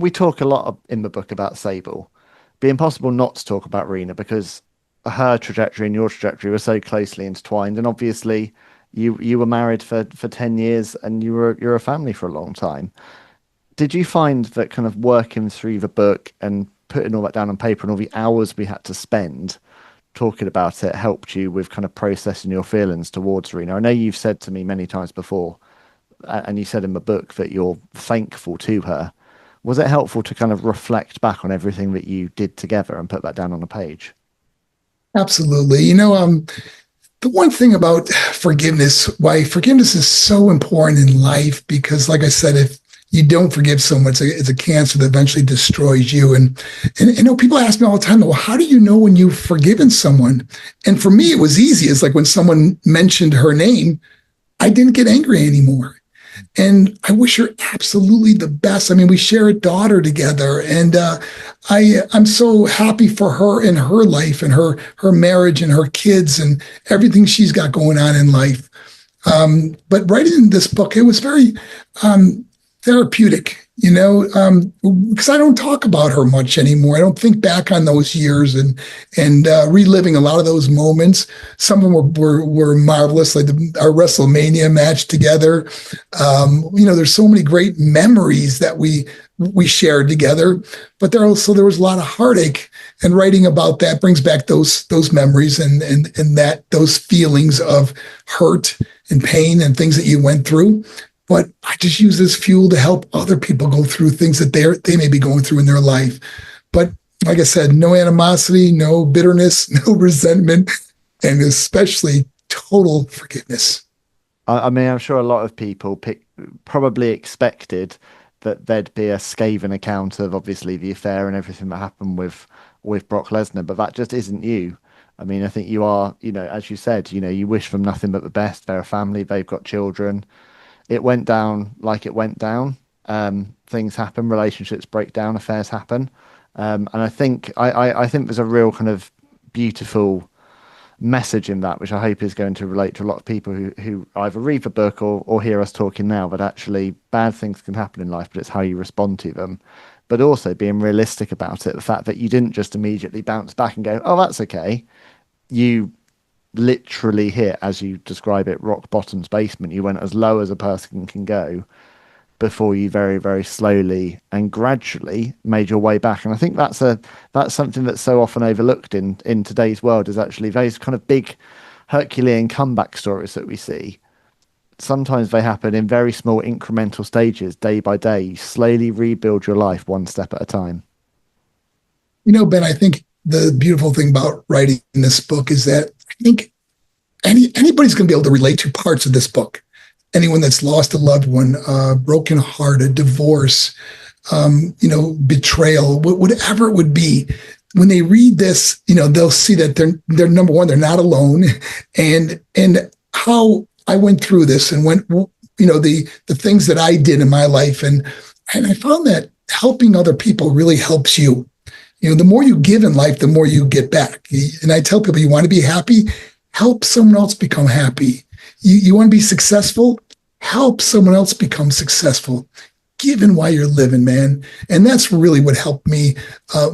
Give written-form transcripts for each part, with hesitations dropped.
we talk a lot in the book about Sable. Be impossible not to talk about Rena because her trajectory and your trajectory were so closely intertwined. And obviously, you were married for 10 years and you're a family for a long time. Did you find that kind of working through the book and putting all that down on paper and all the hours we had to spend talking about it helped you with kind of processing your feelings towards Rena? I know you've said to me many times before, and you said in the book that you're thankful to her. Was it helpful to kind of reflect back on everything that you did together and put that down on a page? Absolutely. The one thing about forgiveness, why forgiveness is so important in life, because like I said, if you don't forgive someone, it's a cancer that eventually destroys you. And people ask me all the time, well, how do you know when you've forgiven someone? And for me, it was easy. It's like when someone mentioned her name, I didn't get angry anymore. And I wish her absolutely the best. I mean, we share a daughter together, and I'm so happy for her and her life and her marriage and her kids and everything she's got going on in life. But writing this book, it was very therapeutic, because I don't talk about her much anymore. I don't think back on those years and reliving a lot of those moments. Some of them were marvelous, like our WrestleMania match together. There's so many great memories that we shared together, but there was a lot of heartache, and writing about that brings back those memories and that those feelings of hurt and pain and things that you went through. But I just use this fuel to help other people go through things that they may be going through in their life. But like I said, no animosity, no bitterness, no resentment, and especially total forgiveness. I mean, I'm sure a lot of people probably expected that there'd be a scathing account of obviously the affair and everything that happened with Brock Lesnar, but that just isn't you. I mean, I think you are, as you said, you wish them nothing but the best. They're a family, they've got children. It went down like it went down. Things happen, relationships break down, affairs happen. And I think there's a real kind of beautiful message in that, which I hope is going to relate to a lot of people who either read the book or hear us talking now, that actually bad things can happen in life, but it's how you respond to them. But also being realistic about it, the fact that you didn't just immediately bounce back and go, oh, that's okay. You literally hit, as you describe it, rock bottom's basement. You went as low as a person can go before you very, very slowly and gradually made your way back. And I think that's something that's so often overlooked in today's world, is actually those kind of big Herculean comeback stories that we see. Sometimes they happen in very small incremental stages, day by day. You slowly rebuild your life one step at a time. Ben, I think the beautiful thing about writing this book is that I think anybody's going to be able to relate to parts of this book. Anyone that's lost a loved one, broken heart, a divorce, betrayal, whatever it would be. When they read this, they'll see that they're number one, they're not alone, and how I went through this and the things that I did in my life, and I found that helping other people really helps you. The more you give in life, the more you get back. And I tell people, you want to be happy, help someone else become happy. You want to be successful, help someone else become successful. Given while you're living, man. And that's really what helped me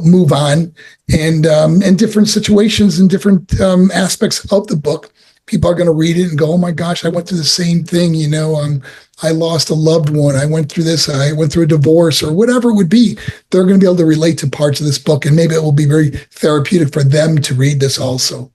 move on. And in different situations and different aspects of the book, people are going to read it and go, oh my gosh, I went through the same thing. I lost a loved one. I went through this. I went through a divorce, or whatever it would be. They're going to be able to relate to parts of this book. And maybe it will be very therapeutic for them to read this also.